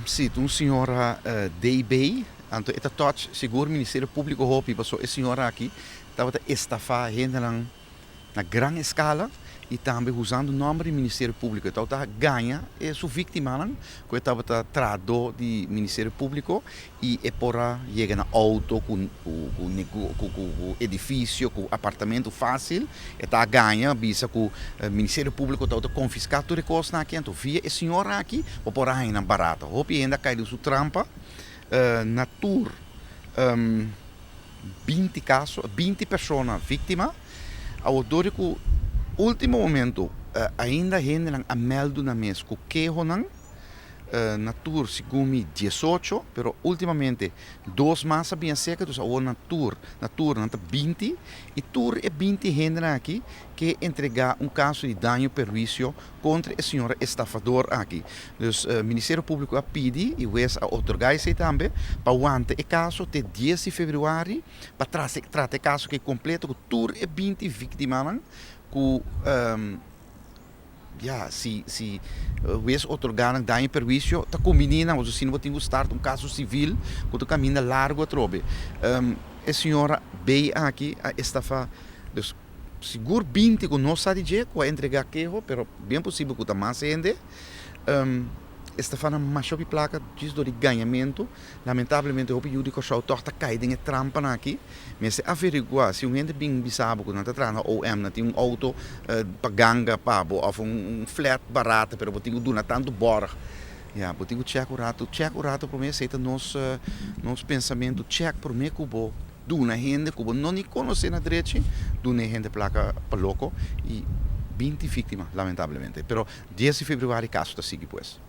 Sì, un signora dei bei, anto eta touch seguro Ministério Público hopi, passou a senhora aqui estava a estafar gente na grande escala e também usando o nome do Ministério Público. Então tá ganha é sua vítima não, que estava trado do Ministério Público e é por chega na auto com edifício, com apartamento fácil, e tá ganha bisa que o Ministério Público tá confiscar tudo coisa na aqui, então via a senhora aqui, ou por aí na barata. Hope ainda cai do sua trampa na tour 20 casos, 20 pessoas vítimas. Ao dor que último momento ainda gente a meldo na mês que na tour segumi 18, pero ultimamente dois massa bem seca, então na tour na 20 e tour é 20 gente aqui que entregar um caso de dano perjuízo contra a senhora estafador aqui. Então, o Ministério Público a pede e o a otorgar se também para aguantar o caso até 10 de fevereiro para tratar o caso que é completo, que tour é 20 vítimas que se o otorgar dano perjuízo, está combinando, mas assim não tem que start um caso civil, que o caminho largo a trobe. A senhora veio aqui a estafa, seguro 20 que não sabe dizer, que vai entregar queijo, mas bem possível que está mais ainda. Esta na macho placa diz do ganhamento, lamentavelmente o judico só torta caída em trampa aqui, mas se averiguar se um gente bem bisabo que não está trazendo ou não tem auto paganga pabo ou flat barato, pero botigo duna tanto bora. Botigo check o rato para mim aceita nos pensamento check para mim cubo duna gente cubo não nem conhece na direita, duna gente placa para louco e 20 vítimas lamentavelmente, pero 10 de fevereiro caso está sigue pues.